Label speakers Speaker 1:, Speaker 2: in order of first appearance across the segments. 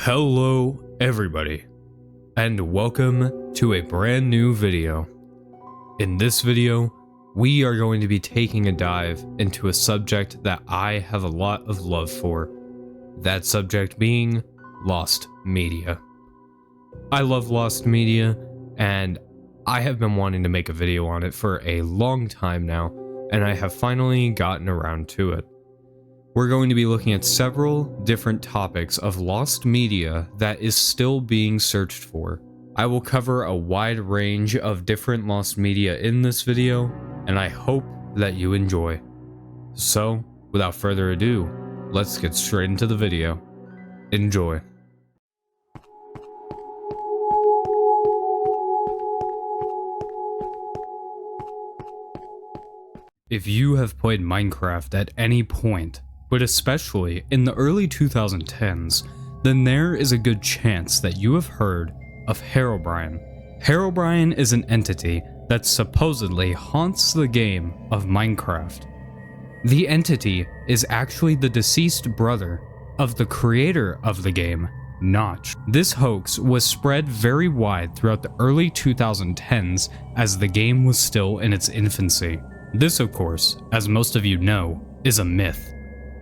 Speaker 1: Hello everybody, and welcome to a brand new video. In this video, we are going to be taking a dive into a subject that I have a lot of love for. That subject being lost media. I love lost media, and I have been wanting to make a video on it for a long time now, and I have finally gotten around to it. We're going to be looking at several different topics of lost media that is still being searched for. I will cover a wide range of different lost media in this video, and I hope that you enjoy. So, without further ado, let's get straight into the video. Enjoy. If you have played Minecraft at any point, but especially in the early 2010s, then there is a good chance that you have heard of Herob Brien. Herob Brien is an entity that supposedly haunts the game of Minecraft. The entity is actually the deceased brother of the creator of the game, Notch. This hoax was spread very wide throughout the early 2010s as the game was still in its infancy. This, of course, as most of you know, is a myth.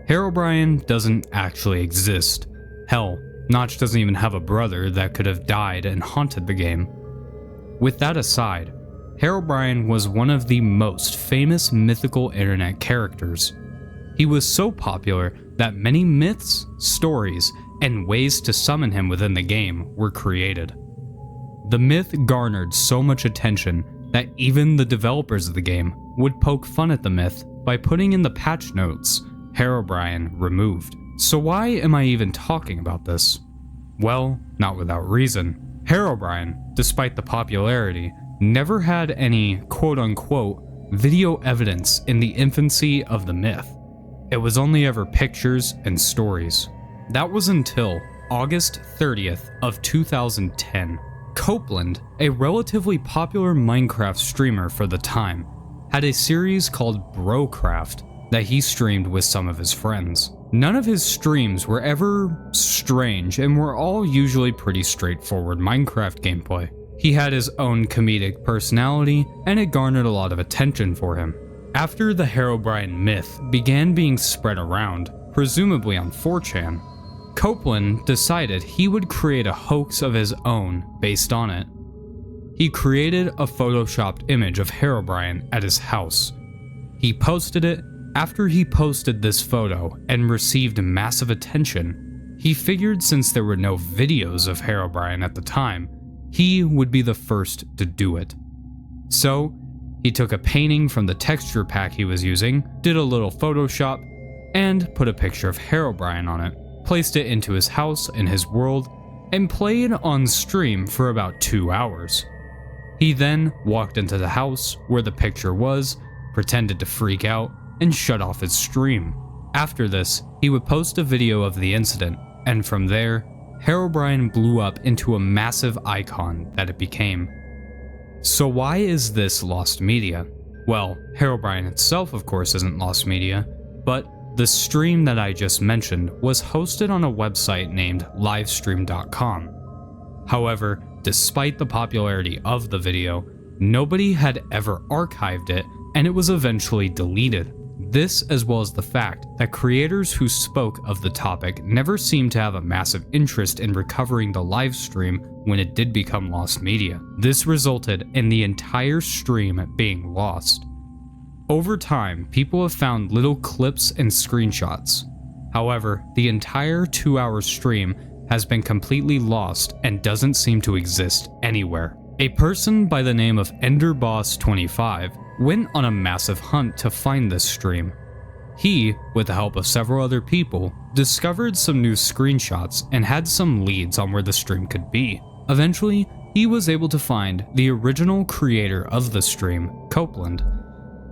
Speaker 1: Herob Brien doesn't actually exist. Hell, Notch doesn't even have a brother that could have died and haunted the game. With that aside, Herob Brien was one of the most famous mythical internet characters. He was so popular that many myths, stories, and ways to summon him within the game were created. The myth garnered so much attention that even the developers of the game would poke fun at the myth by putting in the patch notes, Herob Brien removed. So why am I even talking about this? Well, not without reason. Herob Brien, despite the popularity, never had any quote-unquote video evidence in the infancy of the myth. It was only ever pictures and stories. That was until August 30th of 2010. Copeland, a relatively popular Minecraft streamer for the time, had a series called Brocraft that he streamed with some of his friends. None of his streams were ever strange and were all usually pretty straightforward Minecraft gameplay. He had his own comedic personality, and it garnered a lot of attention for him. After the Herob Brien myth began being spread around, presumably on 4chan, Copeland decided he would create a hoax of his own based on it. He created a photoshopped image of Herob Brien at his house. He posted it. After he posted this photo and received massive attention, he figured since there were no videos of Herob Brien at the time, he would be the first to do it. So, he took a painting from the texture pack he was using, did a little Photoshop, and put a picture of Herob Brien on it, placed it into his house in his world, and played on stream for about 2 hours. He then walked into the house where the picture was, pretended to freak out, and shut off his stream. After this, he would post a video of the incident, and from there, Herob Brien blew up into a massive icon that it became. So why is this lost media? Well, Herob Brien itself of course isn't lost media, but the stream that I just mentioned was hosted on a website named livestream.com. However, despite the popularity of the video, nobody had ever archived it, and it was eventually deleted. This, as well as the fact that creators who spoke of the topic never seemed to have a massive interest in recovering the live stream when it did become lost media. This resulted in the entire stream being lost. Over time, people have found little clips and screenshots. However, the entire 2-hour stream has been completely lost and doesn't seem to exist anywhere. A person by the name of EnderBoss25 went on a massive hunt to find this stream. He, with the help of several other people, discovered some new screenshots and had some leads on where the stream could be. Eventually, he was able to find the original creator of the stream, Copeland.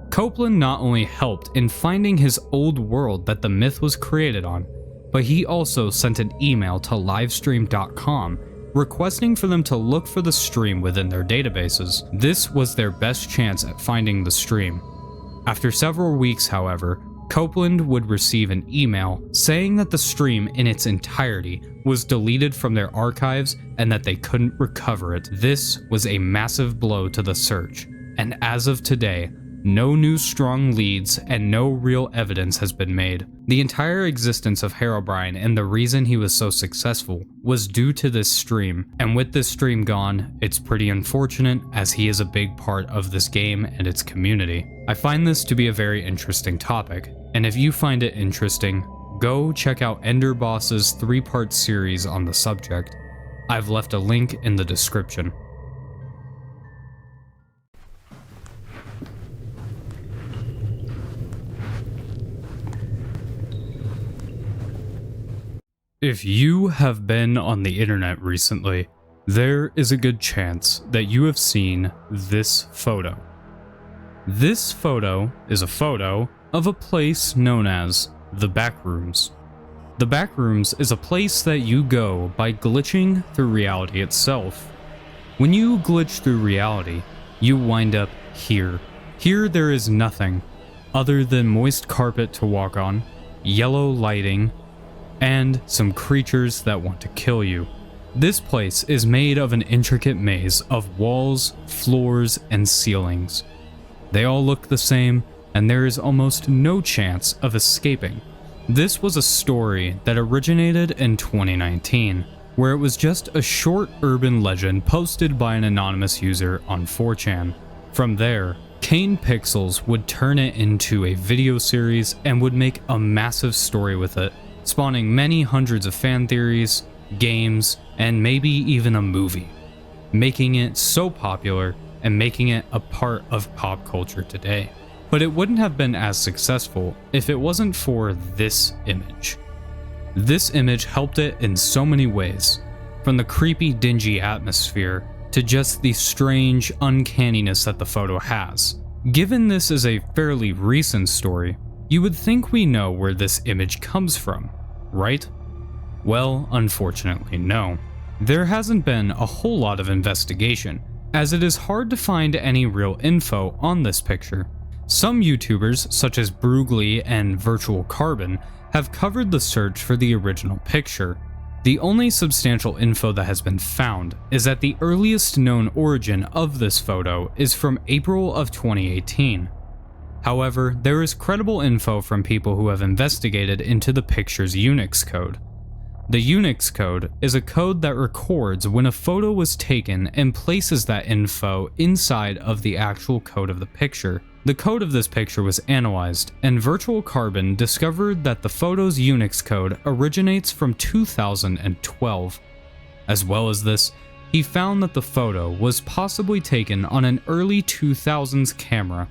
Speaker 1: Copeland not only helped in finding his old world that the myth was created on, but he also sent an email to livestream.com requesting for them to look for the stream within their databases. This was their best chance at finding the stream. After several weeks, however, Copeland would receive an email saying that the stream in its entirety was deleted from their archives and that they couldn't recover it. This was a massive blow to the search, and as of today, no new strong leads and no real evidence has been made. The entire existence of Herob Brien and the reason he was so successful was due to this stream, and with this stream gone, it's pretty unfortunate as he is a big part of this game and its community. I find this to be a very interesting topic, and if you find it interesting, go check out Ender Boss's 3-part series on the subject. I've left a link in the description. If you have been on the internet recently, there is a good chance that you have seen this photo. This photo is a photo of a place known as the Backrooms. The Backrooms is a place that you go by glitching through reality itself. When you glitch through reality, you wind up here. Here there is nothing other than moist carpet to walk on, yellow lighting, and some creatures that want to kill you. This place is made of an intricate maze of walls, floors, and ceilings. They all look the same, and there is almost no chance of escaping. This was a story that originated in 2019, where it was just a short urban legend posted by an anonymous user on 4chan. From there, Kane Pixels would turn it into a video series and would make a massive story with it, spawning many hundreds of fan theories, games, and maybe even a movie, making it so popular and making it a part of pop culture today. But it wouldn't have been as successful if it wasn't for this image. This image helped it in so many ways, from the creepy, dingy atmosphere to just the strange uncanniness that the photo has. Given this is a fairly recent story, you would think we know where this image comes from, right? Well, unfortunately, no. There hasn't been a whole lot of investigation, as it is hard to find any real info on this picture. Some YouTubers, such as Brugly and Virtual Carbon, have covered the search for the original picture. The only substantial info that has been found is that the earliest known origin of this photo is from April of 2018. However, there is credible info from people who have investigated into the picture's Unix code. The Unix code is a code that records when a photo was taken and places that info inside of the actual code of the picture. The code of this picture was analyzed, and Virtual Carbon discovered that the photo's Unix code originates from 2012. As well as this, he found that the photo was possibly taken on an early 2000s camera.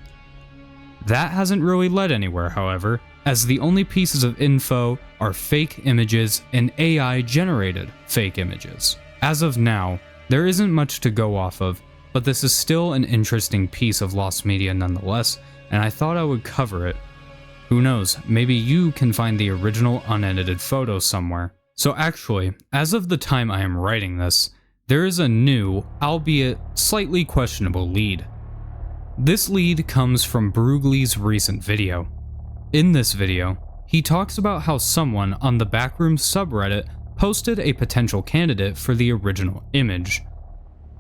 Speaker 1: That hasn't really led anywhere, however, as the only pieces of info are fake images and AI-generated fake images. As of now, there isn't much to go off of, but this is still an interesting piece of lost media nonetheless, and I thought I would cover it. Who knows, maybe you can find the original unedited photo somewhere. So actually, as of the time I am writing this, there is a new, albeit slightly questionable lead. This lead comes from Brugly's recent video. In this video, he talks about how someone on the Backrooms subreddit posted a potential candidate for the original image.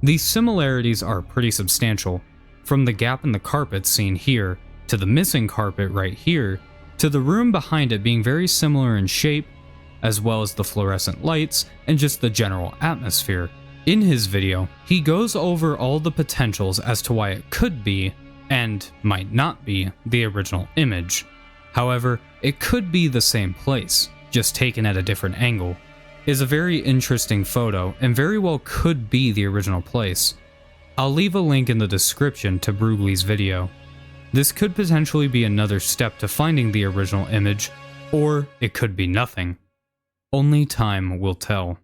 Speaker 1: These similarities are pretty substantial, from the gap in the carpet seen here, to the missing carpet right here, to the room behind it being very similar in shape, as well as the fluorescent lights and just the general atmosphere. In his video, he goes over all the potentials as to why it could be, and might not be, the original image. However, it could be the same place, just taken at a different angle. Is a very interesting photo and very well could be the original place. I'll leave a link in the description to Brugly's video. This could potentially be another step to finding the original image, or it could be nothing. Only time will tell.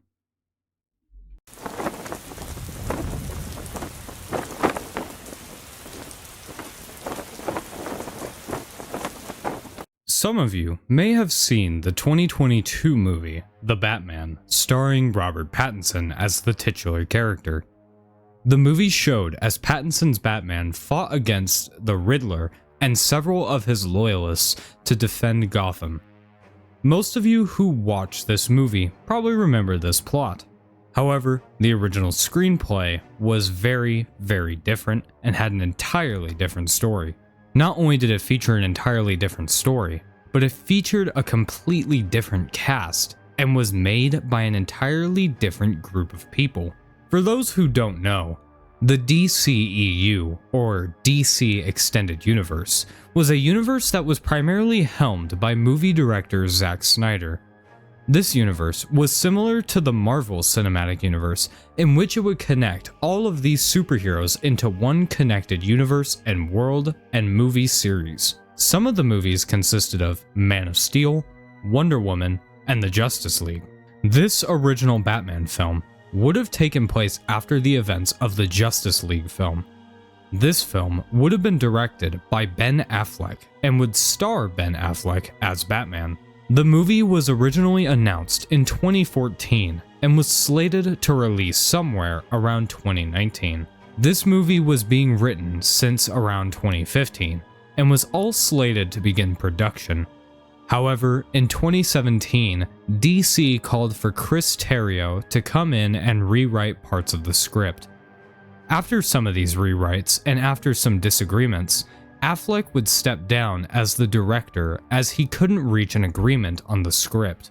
Speaker 1: Some of you may have seen the 2022 movie, The Batman, starring Robert Pattinson as the titular character. The movie showed as Pattinson's Batman fought against the Riddler and several of his loyalists to defend Gotham. Most of you who watched this movie probably remember this plot. However, the original screenplay was very, very different and had an entirely different story. Not only did it feature an entirely different story, but it featured a completely different cast and was made by an entirely different group of people. For those who don't know, the DCEU, or DC Extended Universe, was a universe that was primarily helmed by movie director Zack Snyder. This universe was similar to the Marvel Cinematic Universe, in which it would connect all of these superheroes into one connected universe and world and movie series. Some of the movies consisted of Man of Steel, Wonder Woman, and the Justice League. This original Batman film would have taken place after the events of the Justice League film. This film would have been directed by Ben Affleck and would star Ben Affleck as Batman. The movie was originally announced in 2014 and was slated to release somewhere around 2019. This movie was being written since around 2015 and was all slated to begin production. However, in 2017, DC called for Chris Terrio to come in and rewrite parts of the script. After some of these rewrites and after some disagreements, Affleck would step down as the director as he couldn't reach an agreement on the script.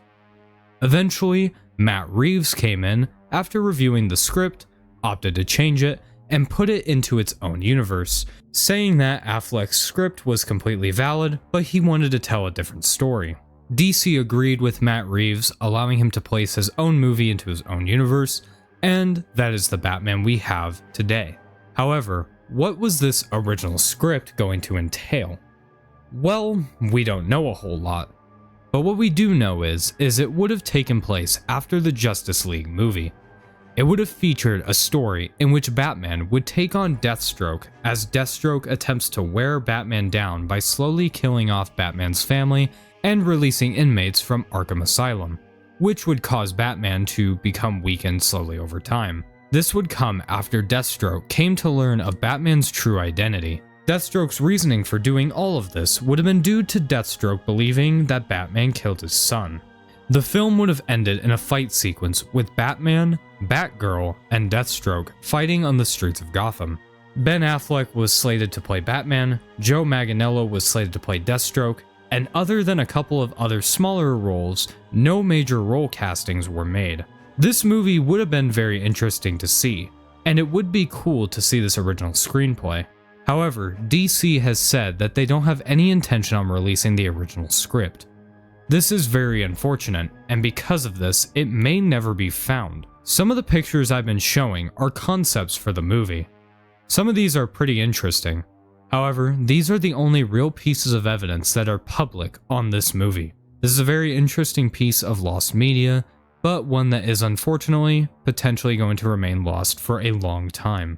Speaker 1: Eventually, Matt Reeves came in after reviewing the script, opted to change it, and put it into its own universe, saying that Affleck's script was completely valid, but he wanted to tell a different story. DC agreed with Matt Reeves, allowing him to place his own movie into his own universe, and that is the Batman we have today. However, what was this original script going to entail? Well, we don't know a whole lot. But what we do know is it would have taken place after the Justice League movie. It would have featured a story in which Batman would take on Deathstroke as Deathstroke attempts to wear Batman down by slowly killing off Batman's family and releasing inmates from Arkham Asylum, which would cause Batman to become weakened slowly over time. This would come after Deathstroke came to learn of Batman's true identity. Deathstroke's reasoning for doing all of this would have been due to Deathstroke believing that Batman killed his son. The film would have ended in a fight sequence with Batman, Batgirl, and Deathstroke fighting on the streets of Gotham. Ben Affleck was slated to play Batman, Joe Manganiello was slated to play Deathstroke, and other than a couple of other smaller roles, no major role castings were made. This movie would have been very interesting to see, and it would be cool to see this original screenplay. However, DC has said that they don't have any intention on releasing the original script. This is very unfortunate, and because of this, it may never be found. Some of the pictures I've been showing are concepts for the movie. Some of these are pretty interesting. However, these are the only real pieces of evidence that are public on this movie. This is a very interesting piece of lost media, but one that is unfortunately potentially going to remain lost for a long time.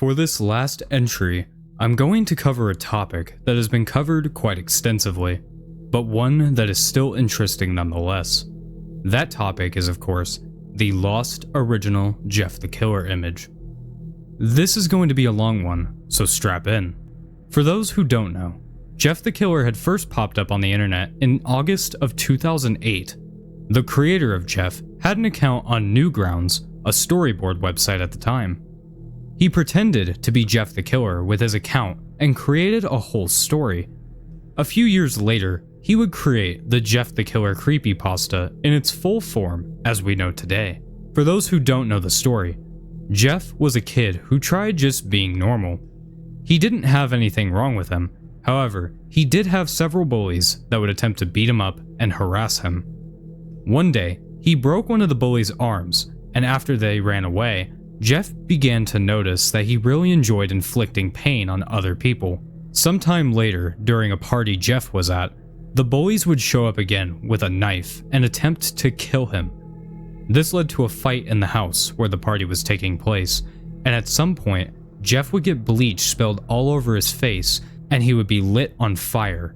Speaker 1: For this last entry, I'm going to cover a topic that has been covered quite extensively, but one that is still interesting nonetheless. That topic is, of course, the lost original Jeff the Killer image. This is going to be a long one, so strap in. For those who don't know, Jeff the Killer had first popped up on the internet in August of 2008. The creator of Jeff had an account on Newgrounds, a storyboard website at the time. He pretended to be Jeff the Killer with his account and created a whole story. A few years later, he would create the Jeff the Killer creepypasta in its full form as we know today. For those who don't know the story, Jeff was a kid who tried just being normal. He didn't have anything wrong with him. However, he did have several bullies that would attempt to beat him up and harass him. One day, he broke one of the bullies' arms, and after they ran away, Jeff began to notice that he really enjoyed inflicting pain on other people. Sometime later, during a party Jeff was at, the bullies would show up again with a knife and attempt to kill him. This led to a fight in the house where the party was taking place, and at some point, Jeff would get bleach spilled all over his face and he would be lit on fire.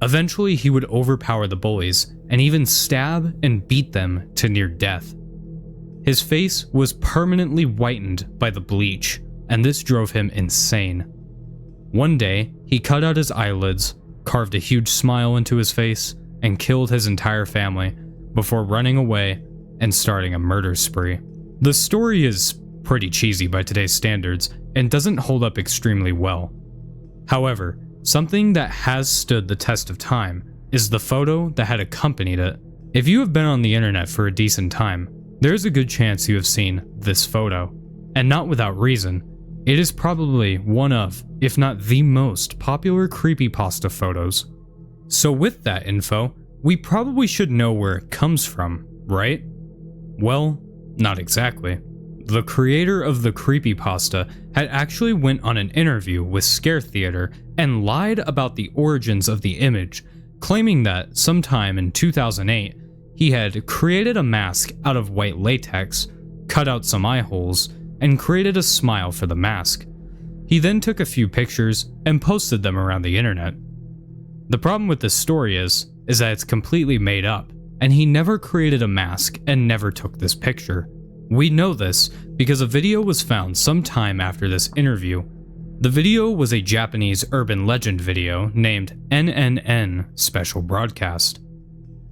Speaker 1: Eventually, he would overpower the bullies and even stab and beat them to near death. His face was permanently whitened by the bleach, and this drove him insane. One day, he cut out his eyelids, carved a huge smile into his face, and killed his entire family before running away and starting a murder spree. The story is pretty cheesy by today's standards and doesn't hold up extremely well. However, something that has stood the test of time is the photo that had accompanied it. If you have been on the internet for a decent time, there is a good chance you have seen this photo, and not without reason. It is probably one of, if not the most popular creepypasta photos. So with that info, we probably should know where it comes from, right? Well, not exactly. The creator of the creepypasta had actually went on an interview with Scare Theater and lied about the origins of the image, claiming that sometime in 2008, he had created a mask out of white latex, cut out some eye holes, and created a smile for the mask. He then took a few pictures and posted them around the internet. The problem with this story is that it's completely made up, and he never created a mask and never took this picture. We know this because a video was found sometime after this interview. The video was a Japanese urban legend video named NNN Special Broadcast.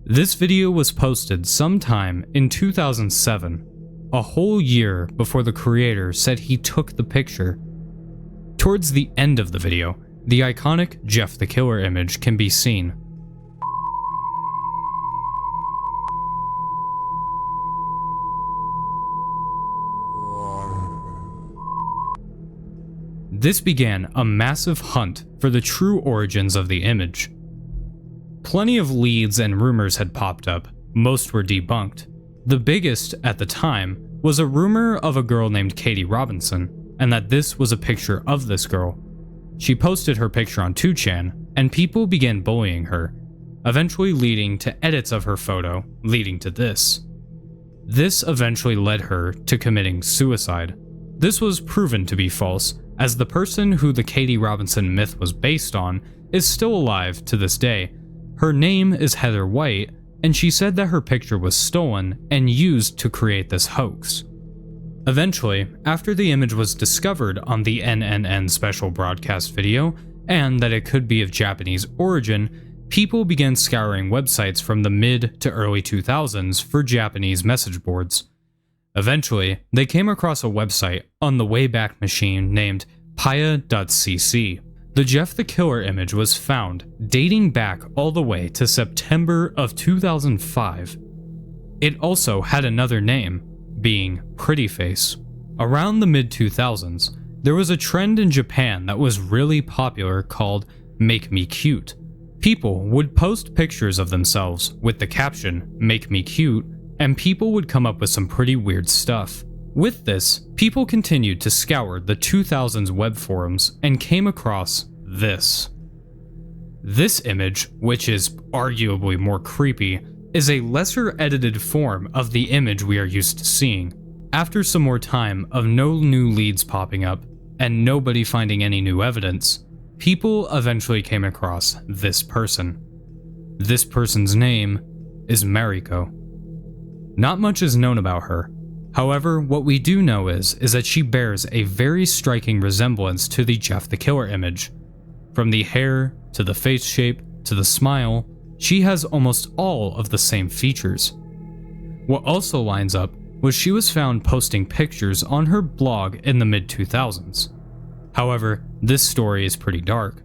Speaker 1: This video was posted sometime in 2007, a whole year before the creator said he took the picture. Towards the end of the video, the iconic Jeff the Killer image can be seen. This began a massive hunt for the true origins of the image. Plenty of leads and rumors had popped up, most were debunked. The biggest, at the time, was a rumor of a girl named Katie Robinson, and that this was a picture of this girl. She posted her picture on 2chan, and people began bullying her, eventually leading to edits of her photo, leading to this. This eventually led her to committing suicide. This was proven to be false, as the person who the Katie Robinson myth was based on is still alive to this day. Her name is Heather White, and she said that her picture was stolen and used to create this hoax. Eventually, after the image was discovered on the NNN Special Broadcast video, and that it could be of Japanese origin, people began scouring websites from the mid to early 2000s for Japanese message boards. Eventually, they came across a website on the Wayback Machine named paya.cc. The Jeff the Killer image was found dating back all the way to September of 2005. It also had another name, being Pretty Face. Around the mid-2000s, there was a trend in Japan that was really popular called Make Me Cute. People would post pictures of themselves with the caption, Make Me Cute, and people would come up with some pretty weird stuff. With this, people continued to scour the 2000s web forums and came across this. This image, which is arguably more creepy, is a lesser edited form of the image we are used to seeing. After some more time of no new leads popping up and nobody finding any new evidence, people eventually came across this person. This person's name is Mariko. Not much is known about her. However, what we do know is that she bears a very striking resemblance to the Jeff the Killer image. From the hair, to the face shape, to the smile, she has almost all of the same features. What also lines up was she was found posting pictures on her blog in the mid-2000s. However, this story is pretty dark.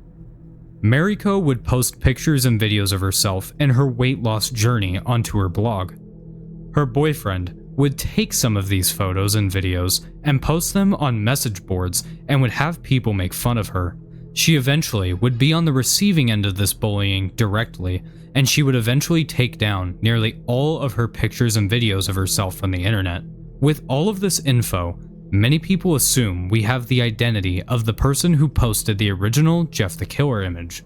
Speaker 1: Mariko would post pictures and videos of herself and her weight loss journey onto her blog. Her boyfriend would take some of these photos and videos and post them on message boards and would have people make fun of her. She eventually would be on the receiving end of this bullying directly, and she would eventually take down nearly all of her pictures and videos of herself from the internet. With all of this info, many people assume we have the identity of the person who posted the original Jeff the Killer image.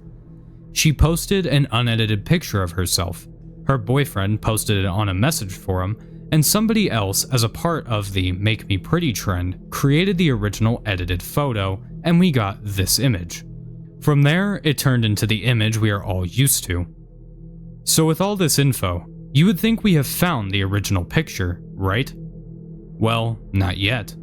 Speaker 1: She posted an unedited picture of herself. Her boyfriend posted it on a message forum, and somebody else, as a part of the Make Me Pretty trend, created the original edited photo, and we got this image. From there, it turned into the image we are all used to. So with all this info, you would think we have found the original picture, right? Well, not yet.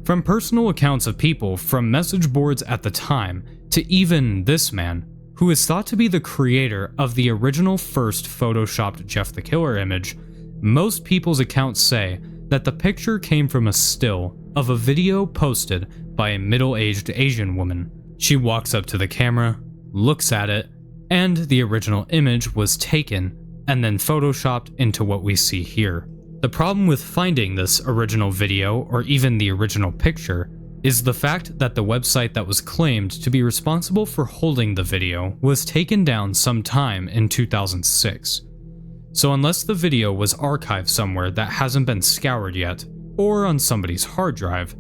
Speaker 1: From personal accounts of people from message boards at the time to even this man, who is thought to be the creator of the original first photoshopped Jeff the Killer image, most people's accounts say that the picture came from a still of a video posted by a middle-aged Asian woman. She walks up to the camera, looks at it, and the original image was taken and then photoshopped into what we see here. The problem with finding this original video or even the original picture is the fact that the website that was claimed to be responsible for holding the video was taken down sometime in 2006. So unless the video was archived somewhere that hasn't been scoured yet, or on somebody's hard drive,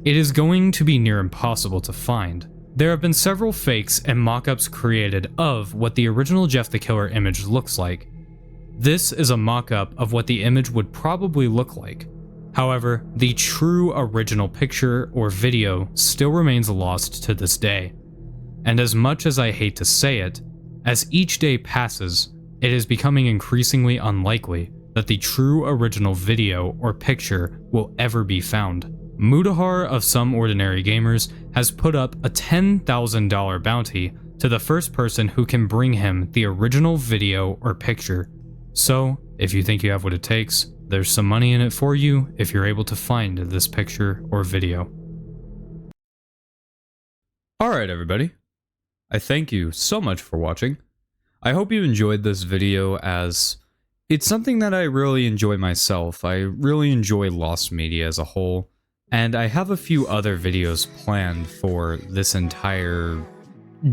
Speaker 1: it is going to be near impossible to find. There have been several fakes and mock-ups created of what the original Jeff the Killer image looks like. This is a mock-up of what the image would probably look like. However, the true original picture or video still remains lost to this day. And as much as I hate to say it, as each day passes, it is becoming increasingly unlikely that the true original video or picture will ever be found. Mudahar of Some Ordinary Gamers has put up a $10,000 bounty to the first person who can bring him the original video or picture. So, if you think you have what it takes, there's some money in it for you if you're able to find this picture or video. Alright everybody, I thank you so much for watching. I hope you enjoyed this video, as it's something that I really enjoy myself. I really enjoy lost media as a whole, and I have a few other videos planned for this entire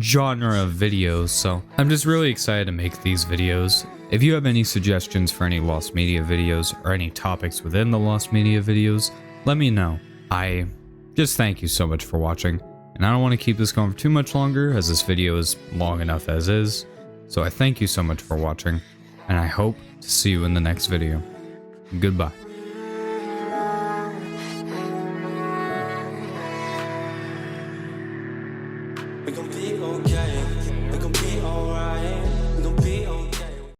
Speaker 1: genre of videos, so I'm just really excited to make these videos. If you have any suggestions for any lost media videos or any topics within the lost media videos, let me know. I just thank you so much for watching, and I don't want to keep this going for too much longer, as this video is long enough as is. So I thank you so much for watching, and I hope to see you in the next video. Goodbye.
Speaker 2: We gon' be okay, we gon' be alright.